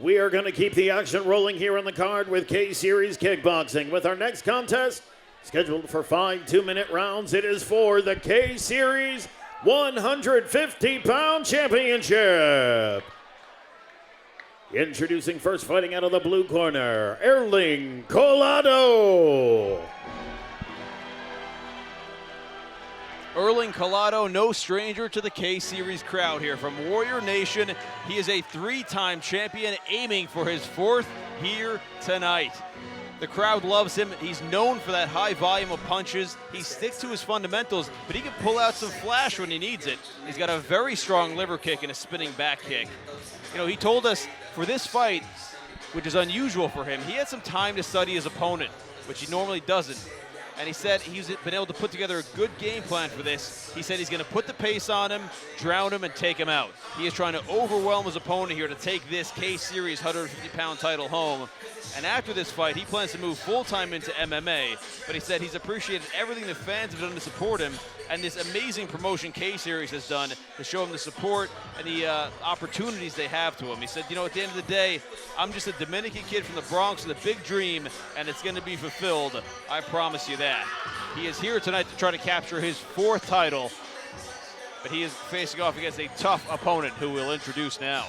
We are going to keep the action rolling here on the card with K-Series Kickboxing. With our next contest, scheduled for 5 2-minute rounds, it is for the K-Series 150-pound championship. Introducing first, fighting out of the blue corner, Erling Collado. Erling Collado, no stranger to the K-Series crowd here. From Warrior Nation, he is a 3-time champion aiming for his 4th here tonight. The crowd loves him. He's known for that high volume of punches. He sticks to his fundamentals, but he can pull out some flash when he needs it. He's got a very strong liver kick and a spinning back kick. You know, he told us for this fight, which is unusual for him, he had some time to study his opponent, which he normally doesn't. And he said he's been able to put together a good game plan for this. He said he's going to put the pace on him, drown him, and take him out. He is trying to overwhelm his opponent here to take this K-Series 150-pound title home. And after this fight, he plans to move full-time into MMA. But he said he's appreciated everything the fans have done to support him and this amazing promotion K-Series has done to show him the support and the opportunities they have to him. He said, you know, at the end of the day, I'm just a Dominican kid from the Bronx with a big dream, and it's going to be fulfilled. I promise you that. He is here tonight to try to capture his 4th title, but he is facing off against a tough opponent who we'll introduce now.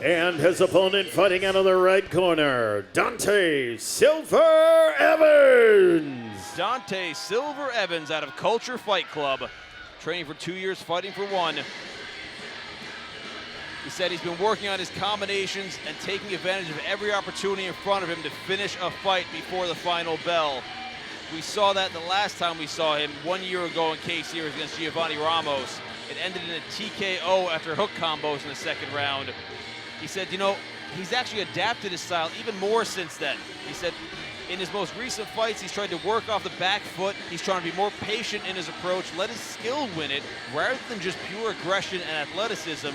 And his opponent fighting out of the right corner, Dante Silver Evans. Dante Silver Evans out of Culture Fight Club, training for 2 years, fighting for 1. He said he's been working on his combinations and taking advantage of every opportunity in front of him to finish a fight before the final bell. We saw that the last time we saw him 1 year ago in K-Series against Giovanni Ramos. It ended in a TKO after hook combos in the 2nd round. He said, you know, he's actually adapted his style even more since then. He said in his most recent fights, he's tried to work off the back foot. He's trying to be more patient in his approach, let his skill win it, rather than just pure aggression and athleticism.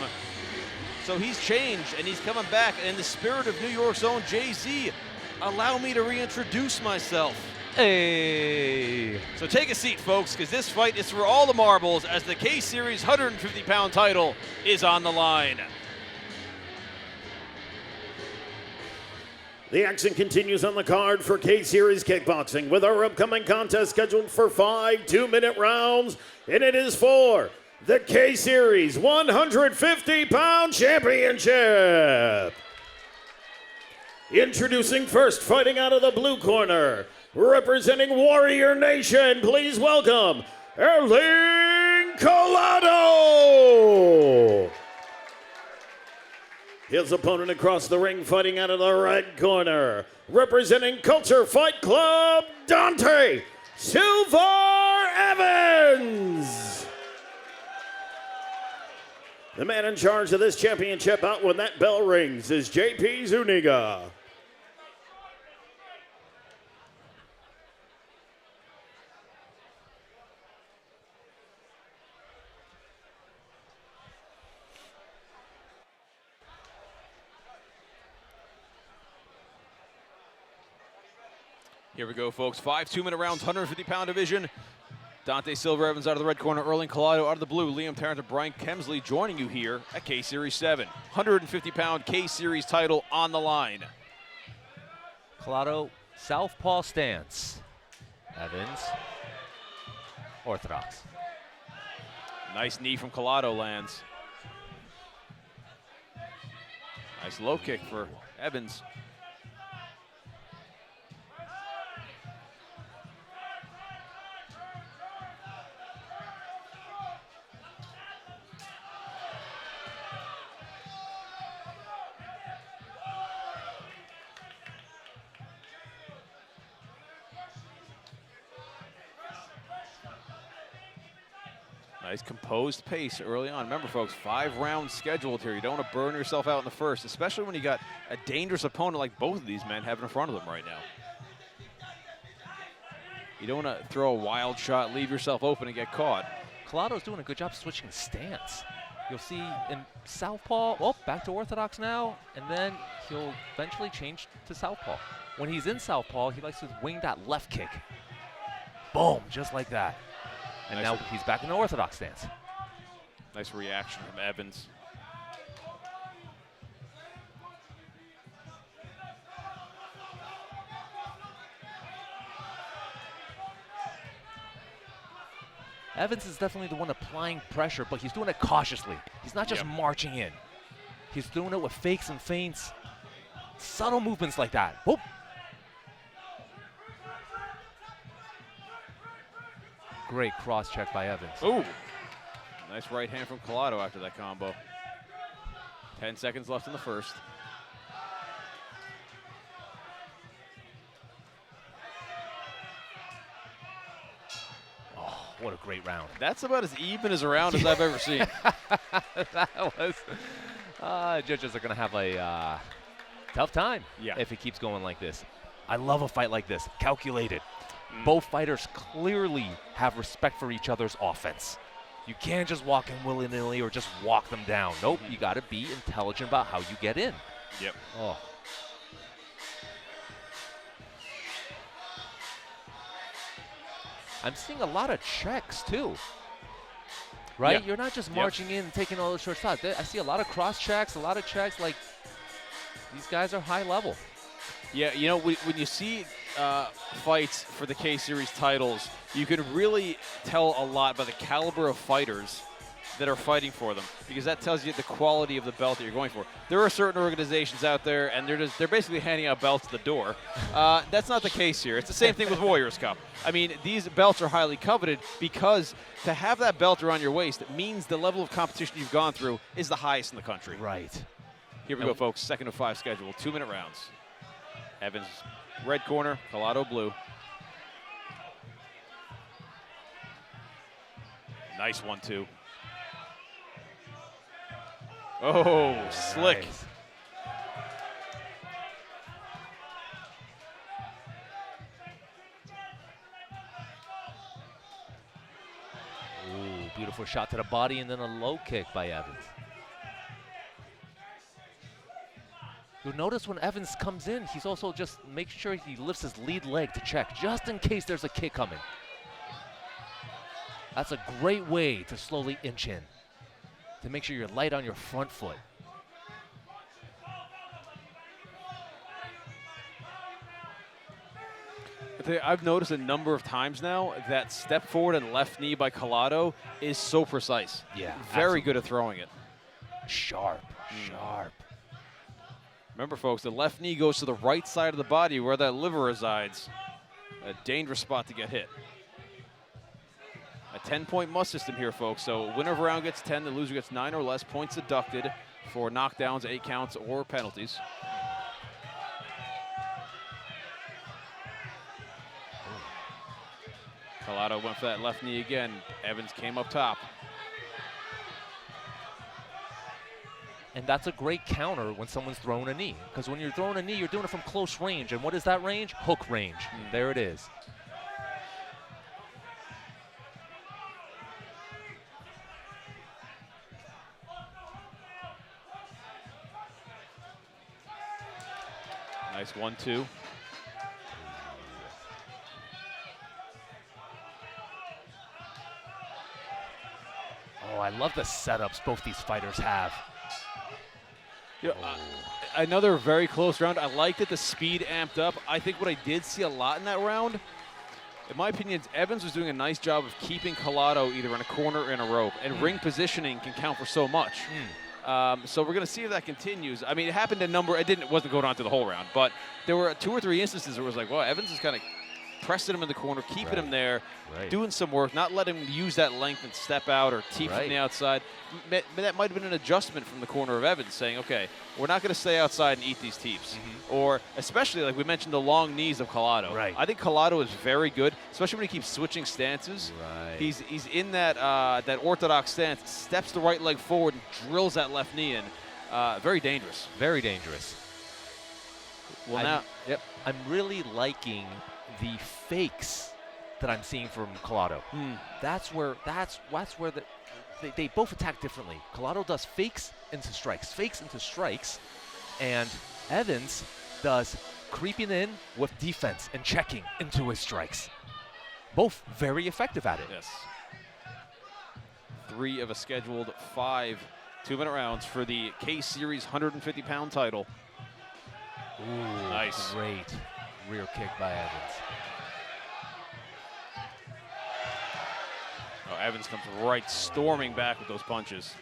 So he's changed, and he's coming back. And in the spirit of New York's own Jay-Z, allow me to reintroduce myself. Hey. So take a seat, folks, because this fight is for all the marbles as the K-Series 150-pound title is on the line. The action continues on the card for K-Series Kickboxing with our upcoming contest scheduled for 5 2-minute rounds, and it is for the K-Series 150-pound championship. Introducing first, fighting out of the blue corner, representing Warrior Nation, please welcome Erling Collado. His opponent across the ring, fighting out of the right corner, representing Culture Fight Club, Dante Silver Evans. The man in charge of this championship out when that bell rings is JP Zuniga. Here we go, folks. 5 2-minute rounds, 150-pound division. Dante Silver Evans out of the red corner, Erling Collado out of the blue, Liam Tarrant and Brian Kemsley joining you here at K-Series 7. 150-pound K-Series title on the line. Collado, southpaw stance. Evans, orthodox. Nice knee from Collado lands. Nice low kick for Evans. Nice composed pace early on. Remember, folks, 5 rounds scheduled here. You don't want to burn yourself out in the first, especially when you got a dangerous opponent like both of these men have in front of them right now. You don't want to throw a wild shot, leave yourself open, and get caught. Collado's doing a good job switching stance. You'll see in southpaw, oh, back to orthodox now, and then he'll eventually change to southpaw. When he's in southpaw, he likes to wing that left kick. Boom, just like that. And nice. Now he's back in the orthodox stance. Nice reaction from Evans. Evans is definitely the one applying pressure, but he's doing it cautiously. He's not just marching in. He's doing it with fakes and feints. Subtle movements like that. Whoop. Great cross check by Evans. Ooh. Nice right hand from Collado after that combo. 10 seconds left in the first. Oh, what a great round. That's about as even as a round as I've ever seen. That was. Judges are going to have a tough time if it keeps going like this. I love a fight like this. Calculated. Both fighters clearly have respect for each other's offense. You can't just walk in willy-nilly or just walk them down. Nope, you got to be intelligent about how you get in. Yep. Oh. I'm seeing a lot of checks, too. Right? Yeah. You're not just marching in and taking all those short shots. I see a lot of cross checks, a lot of checks. Like, these guys are high level. Yeah, you know, when you see fights for the K-Series titles, you can really tell a lot by the caliber of fighters that are fighting for them, because that tells you the quality of the belt that you're going for. There are certain organizations out there, and they're basically handing out belts at the door. That's not the case here. It's the same thing with Warriors Cup. I mean, these belts are highly coveted because to have that belt around your waist means the level of competition you've gone through is the highest in the country. Right. Here we go, folks. 2nd of 5 scheduled. 2-minute rounds. Evans, red corner. Collado, blue. Nice 1-2. Oh, slick. Nice. Ooh, beautiful shot to the body and then a low kick by Evans. You'll notice when Evans comes in, he's also just making sure he lifts his lead leg to check, just in case there's a kick coming. That's a great way to slowly inch in, to make sure you're light on your front foot. I've noticed a number of times now that step forward and left knee by Collado is so precise. Yeah, Very good at throwing it. Sharp, sharp. Remember, folks, the left knee goes to the right side of the body where that liver resides. A dangerous spot to get hit. A 10-point must system here, folks. So winner of a round gets 10, the loser gets 9 or less. Points deducted for knockdowns, 8 counts, or penalties. Collado went for that left knee again. Evans came up top. And that's a great counter when someone's throwing a knee. Because when you're throwing a knee, you're doing it from close range. And what is that range? Hook range. There it is. Nice 1-2. Oh, I love the setups both these fighters have. You know, another very close round. I like that the speed amped up. I think what I did see a lot in that round, in my opinion, Evans was doing a nice job of keeping Collado either in a corner or in a rope. And ring positioning can count for so much. So we're going to see if that continues. I mean, it happened it wasn't going on to the whole round, but there were 2 or 3 instances where it was like, well, Evans is kind of pressing him in the corner, keeping him there, doing some work, not letting him use that length and step out or tee from the outside. That might have been an adjustment from the corner of Evans, saying, okay, we're not going to stay outside and eat these teeps. Or especially, like we mentioned, the long knees of Collado. I think Collado is very good, especially when he keeps switching stances. He's in that that orthodox stance, steps the right leg forward and drills that left knee in. Very dangerous. Very dangerous. Well, I'm really liking the fakes that I'm seeing from Collado. That's where they both attack differently. Collado does fakes into strikes, and Evans does creeping in with defense and checking into his strikes. Both very effective at it. Yes. 3 of a scheduled 5 2-minute rounds for the K-Series 150-pound title. Ooh, nice. Great rear kick by Evans. Evans comes right storming back with those punches.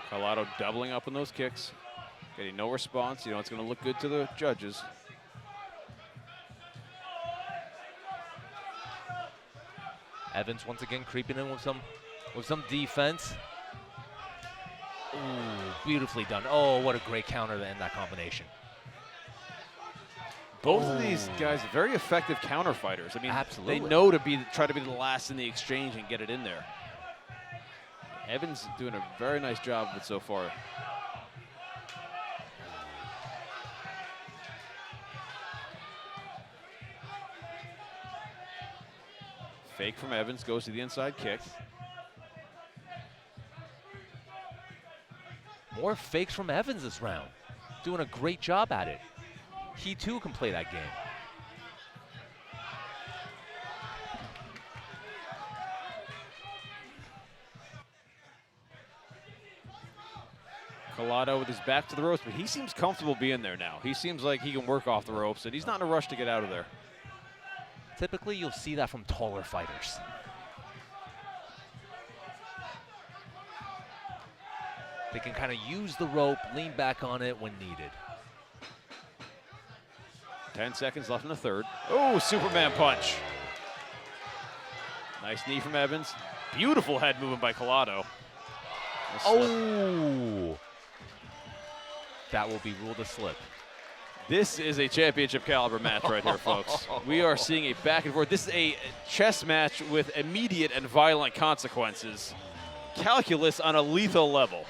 Collado doubling up on those kicks. Getting no response. You know, it's going to look good to the judges. Evans once again creeping in with some defense. Ooh, beautifully done. Oh, what a great counter to end that combination. Both of these guys are very effective counter fighters. I mean, absolutely. They know to try to be the last in the exchange and get it in there. Evans doing a very nice job of it so far. Fake from Evans, goes to the inside kick. More fakes from Evans this round. Doing a great job at it. He too can play that game. Collado with his back to the ropes, but he seems comfortable being there now. He seems like he can work off the ropes, and he's not in a rush to get out of there. Typically, you'll see that from taller fighters. They can kind of use the rope, lean back on it when needed. 10 seconds left in the third. Oh, Superman punch. Nice knee from Evans. Beautiful head movement by Collado. Oh! That will be ruled a slip. This is a championship caliber match right here, folks. We are seeing a back and forth. This is a chess match with immediate and violent consequences. Calculus on a lethal level.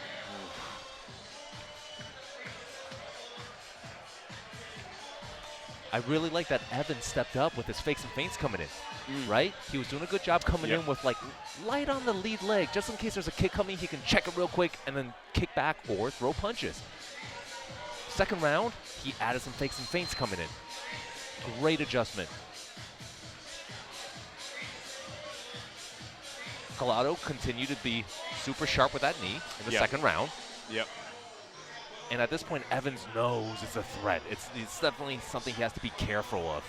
I really like that Evans stepped up with his fakes and feints coming in, right? He was doing a good job coming in with like light on the lead leg. Just in case there's a kick coming, he can check it real quick and then kick back or throw punches. Second round, he added some fakes and feints coming in. Great adjustment. Collado continued to be super sharp with that knee in the second round. Yep. And at this point, Evans knows it's a threat. It's definitely something he has to be careful of.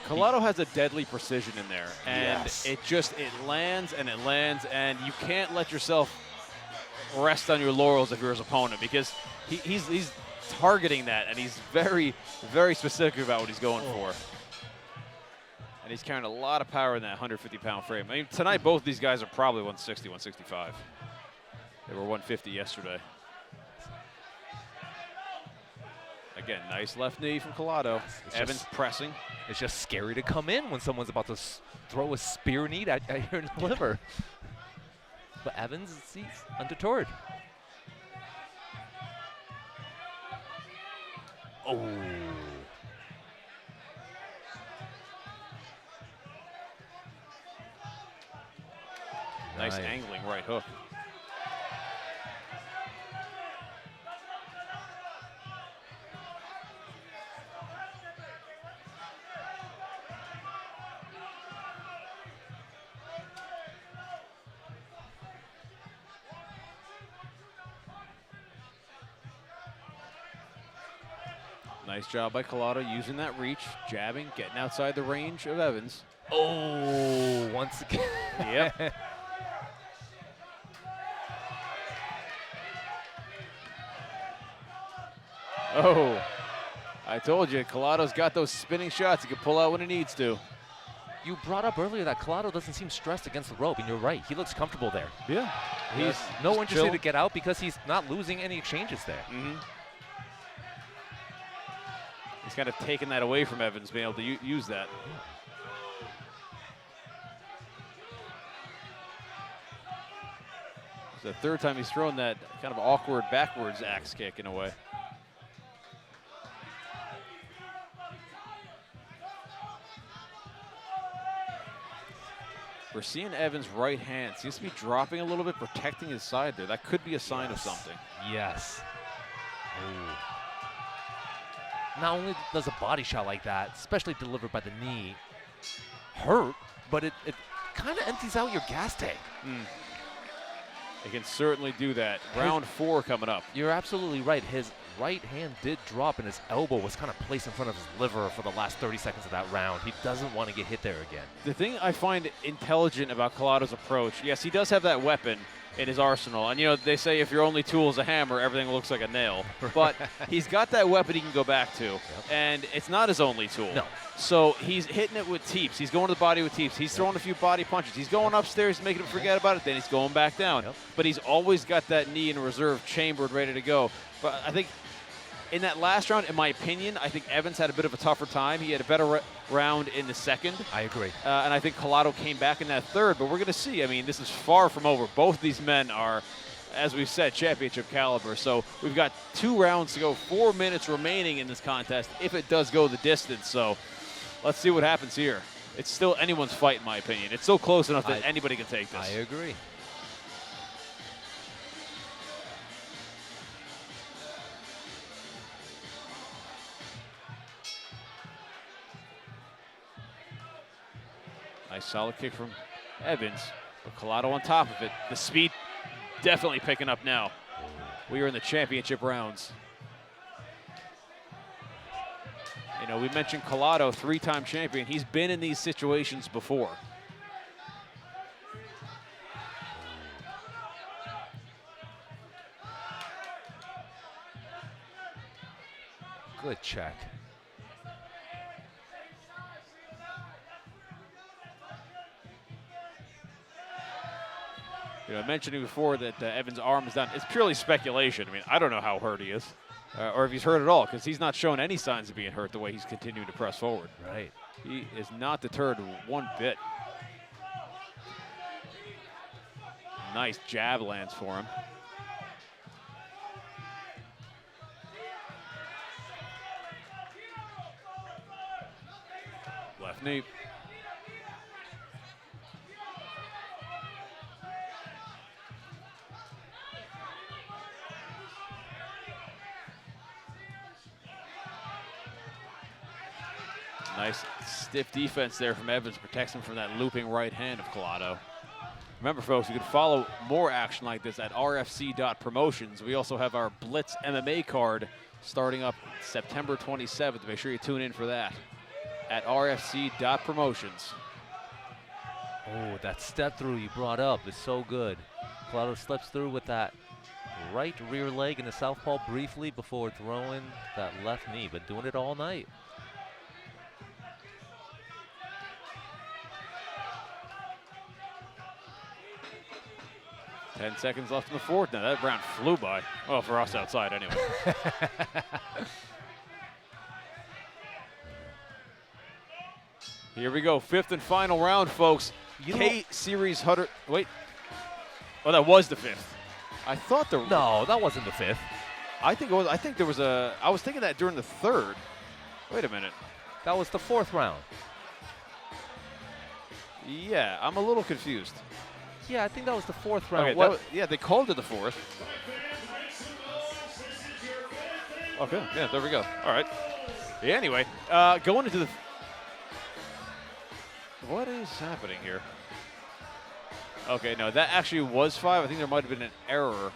Collado has a deadly precision in there, and it lands, and you can't let yourself rest on your laurels if you're his opponent, because he's targeting that, and he's very, very specific about what he's going for. And he's carrying a lot of power in that 150-pound frame. I mean, tonight, both these guys are probably 160, 165. They were 150 yesterday. Again, nice left knee from Collado. Evans pressing. It's just scary to come in when someone's about to throw a spear knee at your liver. But Evans, he's undeterred. Oh. Nice angling right hook. Nice job by Collado using that reach, jabbing, getting outside the range of Evans. Oh, once again. Yep. Oh, I told you, Collado's got those spinning shots. He can pull out when he needs to. You brought up earlier that Collado doesn't seem stressed against the rope, and you're right. He looks comfortable there. Yeah. He's no interested to get out because he's not losing any exchanges there. He's kind of taken that away from Evans, being able to use that. It's the third time he's thrown that kind of awkward backwards axe kick in a way. We're seeing Evans' right hand seems to be dropping a little bit, protecting his side there. That could be a sign of something. Yes. Ooh. Not only does a body shot like that, especially delivered by the knee, hurt, but it kind of empties out your gas tank. It can certainly do that. Round 4 coming up. You're absolutely right. His right hand did drop, and his elbow was kind of placed in front of his liver for the last 30 seconds of that round. He doesn't want to get hit there again. The thing I find intelligent about Collado's approach, yes, he does have that weapon in his arsenal. And, you know, they say if your only tool is a hammer, everything looks like a nail. But he's got that weapon he can go back to. Yep. And it's not his only tool. No. So he's hitting it with teeps. He's going to the body with teeps. He's throwing a few body punches. He's going upstairs, making him forget about it. Then he's going back down. Yep. But he's always got that knee in reserve, chambered, ready to go. But I think in that last round, in my opinion, I think Evans had a bit of a tougher time. He had a better round in the second. I agree. And I think Collado came back in that third. But we're going to see. I mean, this is far from over. Both of these men are, as we've said, championship caliber. So we've got 2 rounds to go, 4 minutes remaining in this contest if it does go the distance. So let's see what happens here. It's still anyone's fight, in my opinion. It's so close enough that anybody can take this. I agree. Nice solid kick from Evans, but Collado on top of it. The speed definitely picking up now. We are in the championship rounds. You know, we mentioned Collado, 3-time champion. He's been in these situations before. Good check. You know, I mentioned before that Evans' arm is down. It's purely speculation. I mean, I don't know how hurt he is, or if he's hurt at all, because he's not showing any signs of being hurt the way he's continuing to press forward. Right. He is not deterred one bit. Nice jab lands for him. Left knee. Nice stiff defense there from Evans, protects him from that looping right hand of Collado. Remember, folks, you can follow more action like this at rfc.promotions. We also have our Blitz MMA card starting up September 27th. Make sure you tune in for that at rfc.promotions. Oh, that step through you brought up is so good. Collado slips through with that right rear leg in the southpaw briefly before throwing that left knee, but doing it all night. 10 seconds left in the fourth. Now that round flew by. Well, for us outside anyway. Here we go, 5th and final round, folks. K-Series 100. Wait. Oh, that was the 5th. I thought there. No, that wasn't the 5th. I think it was. I think there was a. I was thinking that during the 3rd. Wait a minute. That was the 4th round. Yeah, I'm a little confused. Yeah, I think that was the 4th round. Okay, yeah, they called it the 4th. Okay, yeah, there we go. All right. Yeah, anyway, going into the. What is happening here? Okay, no, that actually was 5. I think there might have been an error.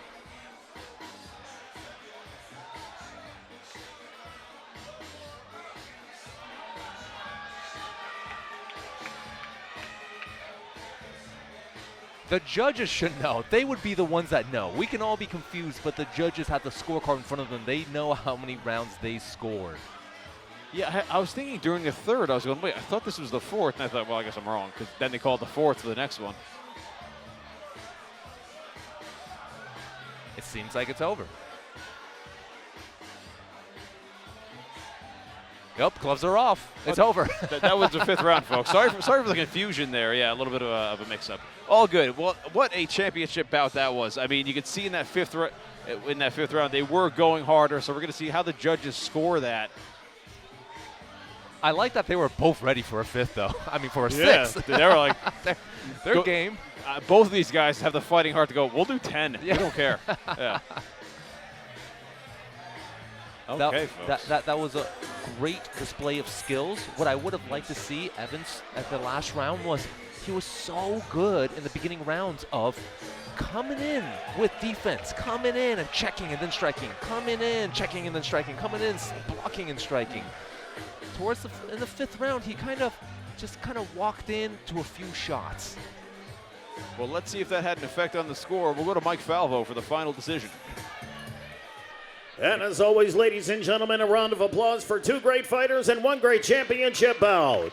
The judges should know. They would be the ones that know. We can all be confused, but the judges have the scorecard in front of them. They know how many rounds they scored. Yeah, I was thinking during the 3rd, I was going, wait, I thought this was the 4th, and I thought, well, I guess I'm wrong, because then they called the 4th for the next one. It seems like it's over. Yep, gloves are off. It's over. That was the 5th round, folks. Sorry for the confusion there. Yeah, a little bit of a mix-up. All good. Well, what a championship bout that was. I mean, you could see in that 5th round, they were going harder. So we're going to see how the judges score that. I like that they were both ready for a 5th, though. I mean, for a 6th. They were like, they're game. Both of these guys have the fighting heart to go, we'll do 10. Yeah. We don't care. Yeah. Okay, folks. That was a great display of skills. What I would have liked to see Evans at the last round was he was so good in the beginning rounds of coming in with defense, coming in and checking and then striking, coming in, checking and then striking, coming in, blocking and striking. Towards in the 5th round, he kind of walked in to a few shots. Well, let's see if that had an effect on the score. We'll go to Mike Falvo for the final decision. And as always, ladies and gentlemen, a round of applause for 2 great fighters and 1 great championship bout.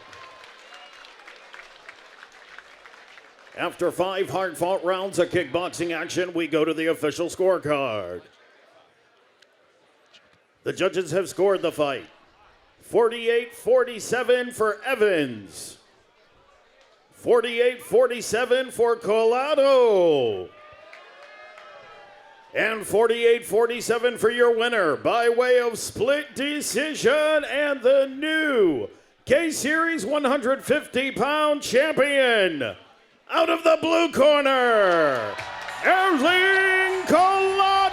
After 5 hard-fought rounds of kickboxing action, we go to the official scorecard. The judges have scored the fight 48-47 for Evans, 48-47 for Collado, and 48-47 for your winner by way of split decision and the new K-Series 150-pound champion, out of the blue corner, Erling Collado!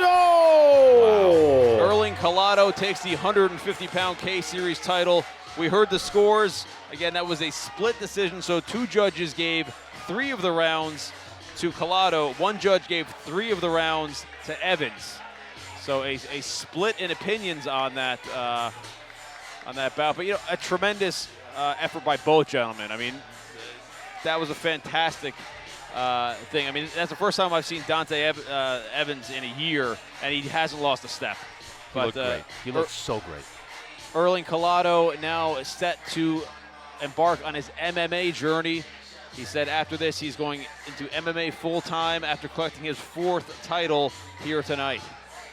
Wow. Erling Collado takes the 150-pound K-Series title. We heard the scores. Again, that was a split decision, so 2 judges gave 3 of the rounds to Collado. 1 judge gave 3 of the rounds to Evans. So a split in opinions on that bout. But, a tremendous effort by both gentlemen. I mean, that was a fantastic thing. I mean, that's the first time I've seen Dante Evans in a year, and he hasn't lost a step. He looked great. He looked so great. Erling Collado now is set to embark on his MMA journey. He said after this, he's going into MMA full-time after collecting his 4th title here tonight.